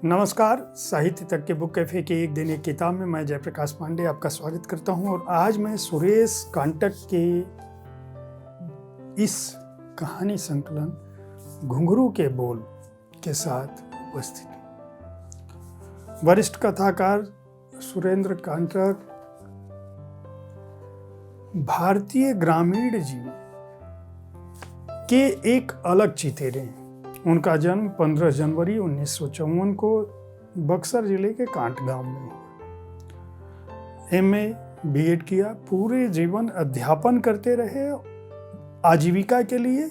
नमस्कार। साहित्य तक के बुक कैफे के एक दिन एक किताब में मैं जयप्रकाश पांडे आपका स्वागत करता हूं और आज मैं सुरेश कांटक के इस कहानी संकलन घुंघरू के बोल के साथ उपस्थित हूं। वरिष्ठ कथाकार सुरेंद्र कांटक भारतीय ग्रामीण जीवन के एक अलग चितेरे हैं। उनका जन्म 15 जनवरी 1954 को बक्सर जिले के कांट गांव में हुआ। एमए बीएड किया, पूरे जीवन अध्यापन करते रहे आजीविका के लिए,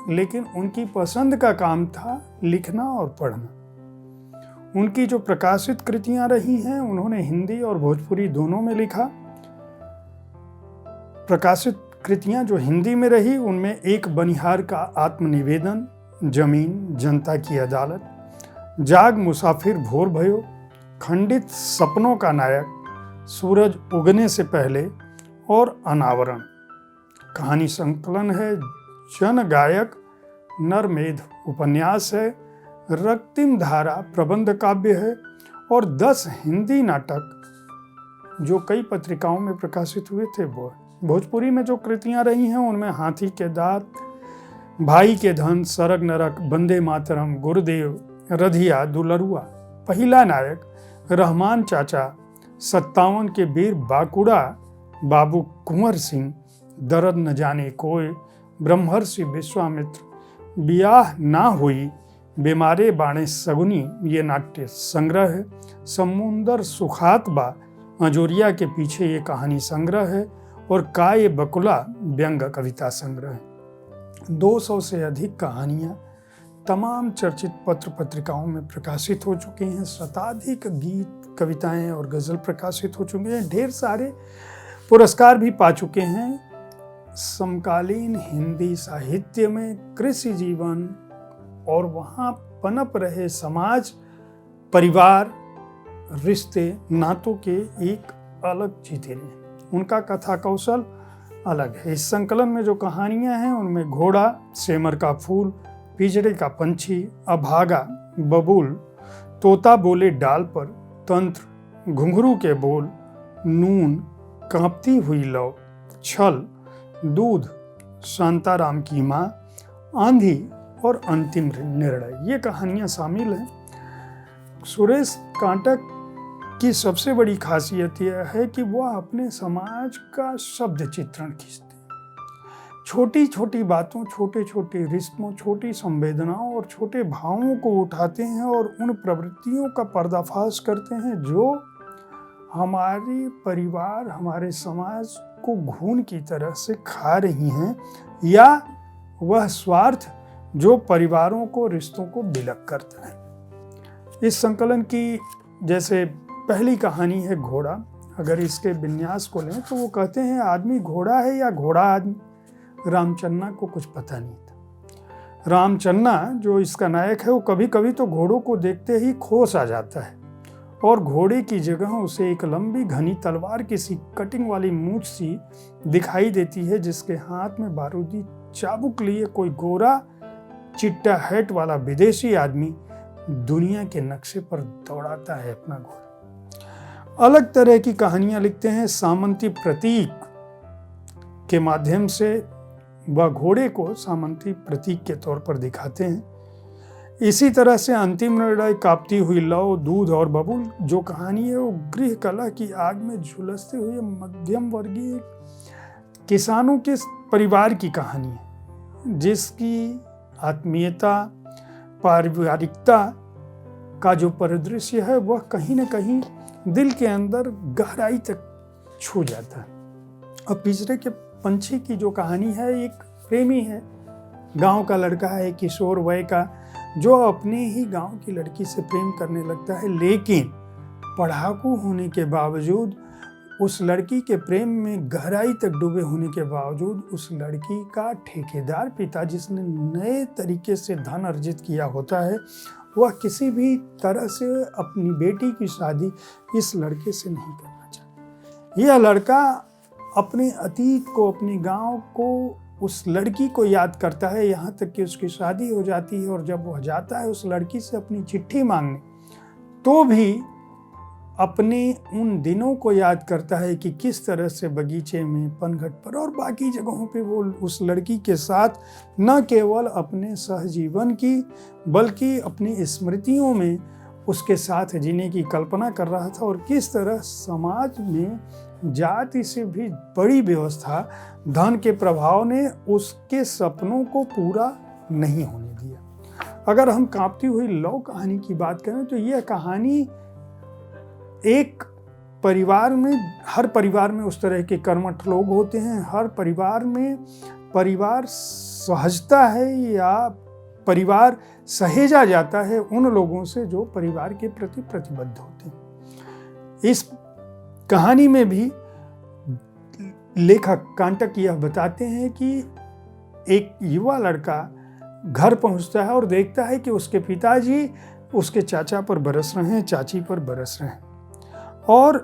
लेकिन उनकी पसंद का काम था लिखना और पढ़ना। उनकी जो प्रकाशित कृतियां रही हैं उन्होंने हिंदी और भोजपुरी दोनों में लिखा। प्रकाशित कृतियां जो हिंदी में रही उनमें एक बनिहार का आत्मनिवेदन, जमीन, जनता की अदालत, जाग मुसाफिर भोर भयो, खंडित सपनों का नायक, सूरज उगने से पहले और अनावरण। कहानी संकलन है जन गायक, नरमेध उपन्यास है, रक्तिम धारा प्रबंध काव्य है और 10 हिंदी नाटक जो कई पत्रिकाओं में प्रकाशित हुए थे वो। भोजपुरी में जो कृतियां रही हैं उनमें हाथी के दांत, भाई के धन, सरग नरक, बंदे मातरम, गुरुदेव, रधिया, दुलरुआ, पहिला नायक, रहमान चाचा, 57 के वीर बाकुड़ा, बाबू कुंवर सिंह, दर्द न जाने कोय, ब्रह्मर्षि विश्वामित्र, बियाह ना हुई, बीमारे बाणे सगुनी ये नाट्य संग्रह है। समुंदर सुखात बा अजोरिया के पीछे ये कहानी संग्रह है और काय बकुला व्यंग कविता संग्रह है। 200 से अधिक कहानियां तमाम चर्चित पत्र पत्रिकाओं में प्रकाशित हो चुकी हैं। शताधिक गीत, कविताएं और गजल प्रकाशित हो चुके हैं। ढेर सारे पुरस्कार भी पा चुके हैं। समकालीन हिंदी साहित्य में कृषि जीवन और वहाँ पनप रहे समाज, परिवार, रिश्ते, नातों के एक अलग चितेरे हैं। उनका कथा कौशल अलग है। इस संकलन में जो कहानियां हैं उनमें घोड़ा, सेमर का फूल, पिंजरे का पंछी, अभागा, बबूल, तोता बोले डाल पर, तंत्र, घुंघरू के बोल, नून, कांपती हुई लौ, छल, दूध, शांताराम की माँ, आंधी और अंतिम निर्णय, ये कहानियां शामिल हैं। सुरेश कांटक की सबसे बड़ी खासियत यह है कि वह अपने समाज का शब्द चित्रण खींचते हैं। छोटी छोटी बातों, छोटे छोटे रिश्तों, छोटी संवेदनाओं और छोटे भावों को उठाते हैं और उन प्रवृत्तियों का पर्दाफाश करते हैं जो हमारे परिवार, हमारे समाज को घून की तरह से खा रही हैं, या वह स्वार्थ जो परिवारों को, रिश्तों को विलग करता है। इस संकलन की जैसे पहली कहानी है घोड़ा। अगर इसके विन्यास को लें तो वो कहते हैं आदमी घोड़ा है या घोड़ा आदमी। रामचन्ना को कुछ पता नहीं था। रामचन्ना जो इसका नायक है वो कभी कभी तो घोड़ों को देखते ही खोस आ जाता है और घोड़े की जगह उसे एक लंबी घनी तलवार किसी कटिंग वाली मूंछ सी दिखाई देती है, जिसके हाथ में बारूदी चाबुक लिए कोई गोरा चिट्टा हैट वाला विदेशी आदमी दुनिया के नक्शे पर दौड़ाता है अपना घोड़ा। अलग तरह की कहानियां लिखते हैं। सामंती प्रतीक के माध्यम से वह घोड़े को सामंती प्रतीक के तौर पर दिखाते हैं। इसी तरह से अंतिम निर्णय, कांपती हुई लौ, दूध और बबूल जो कहानी है वो गृह कलह की आग में झुलसते हुए मध्यम वर्गीय किसानों के परिवार की कहानी है, जिसकी आत्मीयता, पारिवारिकता का जो परिदृश्य है वह कहीं न कहीं दिल के अंदर गहराई तक छू जाता है। और पिंजरे के पंछी की जो कहानी है, एक प्रेमी है, गांव का लड़का है, किशोर वय का, जो अपने ही गांव की लड़की से प्रेम करने लगता है, लेकिन पढ़ाकू होने के बावजूद, उस लड़की के प्रेम में गहराई तक डूबे होने के बावजूद, उस लड़की का ठेकेदार पिता जिसने नए तरीके से धन अर्जित किया होता है, वह किसी भी तरह से अपनी बेटी की शादी इस लड़के से नहीं करना चाहता। यह लड़का अपने अतीत को, अपने गांव को, उस लड़की को याद करता है, यहाँ तक कि उसकी शादी हो जाती है और जब वह जाता है उस लड़की से अपनी चिट्ठी मांगने, तो भी अपने उन दिनों को याद करता है कि किस तरह से बगीचे में, पनघट पर और बाकी जगहों पे वो उस लड़की के साथ न केवल अपने सहजीवन की बल्कि अपनी स्मृतियों में उसके साथ जीने की कल्पना कर रहा था, और किस तरह समाज में जाति से भी बड़ी व्यवस्था, धन के प्रभाव ने उसके सपनों को पूरा नहीं होने दिया। अगर हम कांपती हुई लौ कहानी की बात करें तो यह कहानी एक परिवार में, हर परिवार में उस तरह के कर्मठ लोग होते हैं, हर परिवार में परिवार सहजता है या परिवार सहेजा जाता है उन लोगों से जो परिवार के प्रति प्रतिबद्ध होते हैं। इस कहानी में भी लेखक कांटक यह बताते हैं कि एक युवा लड़का घर पहुंचता है और देखता है कि उसके पिताजी उसके चाचा पर बरस रहे हैं, चाची पर बरस रहे हैं, और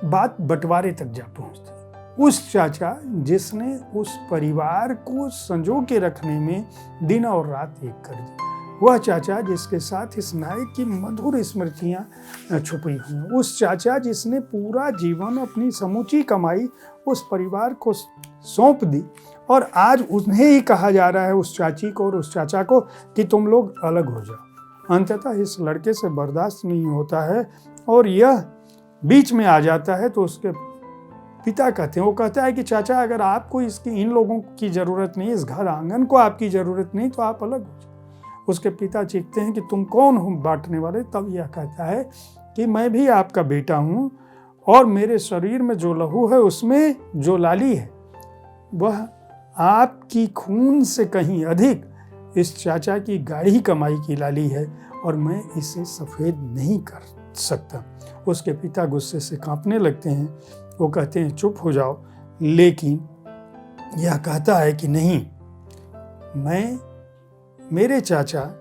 बात बंटवारे तक जा पहुंचती है। उस चाचा जिसने उस परिवार को संजो के रखने में दिन और रात एक कर दी, वह चाचा जिसके साथ इस नायक की मधुर स्मृतियां छुपी हुई हैं, उस चाचा जिसने पूरा जीवन अपनी समूची कमाई उस परिवार को सौंप दी, और आज उन्हें ही कहा जा रहा है, उस चाची को और उस चाचा को, कि तुम लोग अलग हो जाओ। अंततः इस लड़के से बर्दाश्त नहीं होता है और यह बीच में आ जाता है। तो उसके पिता कहते हैं, वो कहता है कि चाचा अगर आपको इन लोगों की ज़रूरत नहीं, इस घर आंगन को आपकी ज़रूरत नहीं, तो आप अलग हो जाओ। उसके पिता चीखते हैं कि तुम कौन हो बांटने वाले? तब यह कहता है कि मैं भी आपका बेटा हूँ, और मेरे शरीर में जो लहू है उसमें जो लाली है वह आपकी खून से कहीं अधिक इस चाचा की गाढ़ी कमाई की लाली है, और मैं इसे सफ़ेद नहीं कर सकता। उसके पिता गुस्से से कांपने लगते हैं। वो कहते हैं चुप हो जाओ, लेकिन यह कहता है कि नहीं, मेरे चाचा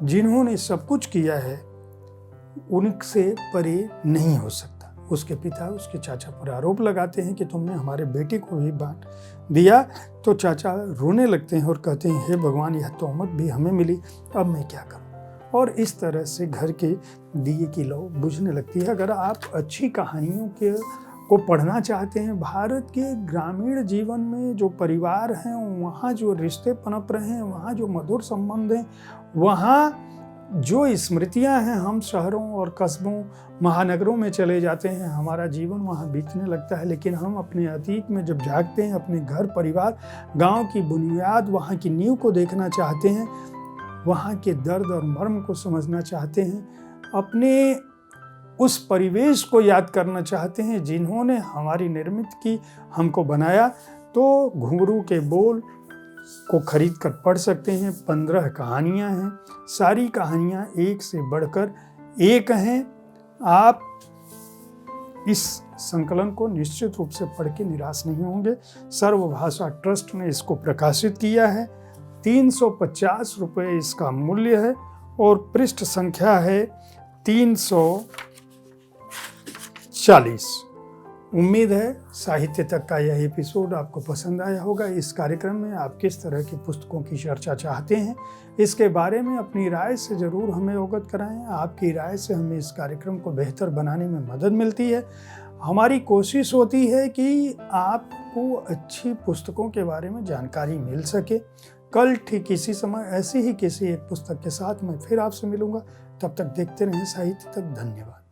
जिन्होंने सब कुछ किया है उनसे परे नहीं हो सकता। उसके पिता उसके चाचा पर आरोप लगाते हैं कि तुमने हमारे बेटे को भी बांट दिया। तो चाचा रोने लगते हैं और कहते हैं, हे भगवान, यह तोहमत भी हमें मिली, अब मैं क्या करूं? और इस तरह से घर के दिए की लौ बुझने लगती है। अगर आप अच्छी कहानियों को पढ़ना चाहते हैं, भारत के ग्रामीण जीवन में जो परिवार हैं, वहाँ जो रिश्ते पनप रहे हैं, वहाँ जो मधुर संबंध हैं, वहाँ जो स्मृतियाँ हैं, हम शहरों और कस्बों, महानगरों में चले जाते हैं, हमारा जीवन वहाँ बीतने लगता है। लेकिन हम अपने अतीत में जब झांकते हैं, अपने घर परिवार, गांव की बुनियाद, वहाँ की नींव को देखना चाहते हैं, वहाँ के दर्द और मर्म को समझना चाहते हैं, अपने उस परिवेश को याद करना चाहते हैं जिन्होंने हमारी निर्मित की, हमको बनाया, तो घुंघरू के बोल को खरीद कर पढ़ सकते हैं। 15 कहानियाँ हैं, सारी कहानियाँ एक से बढ़कर एक हैं। आप इस संकलन को निश्चित रूप से पढ़ के निराश नहीं होंगे। सर्वभाषा ट्रस्ट ने इसको प्रकाशित किया है। 350 रुपये इसका मूल्य है और पृष्ठ संख्या है 340। उम्मीद है साहित्य तक का यह एपिसोड आपको पसंद आया होगा। इस कार्यक्रम में आप किस तरह की पुस्तकों की चर्चा चाहते हैं, इसके बारे में अपनी राय से ज़रूर हमें अवगत कराएं। आपकी राय से हमें इस कार्यक्रम को बेहतर बनाने में मदद मिलती है। हमारी कोशिश होती है कि आपको अच्छी पुस्तकों के बारे में जानकारी मिल सके। कल ठीक इसी समय ऐसी ही किसी एक पुस्तक के साथ मैं फिर आपसे मिलूंगा। तब तक देखते रहें साहित्य तक। धन्यवाद।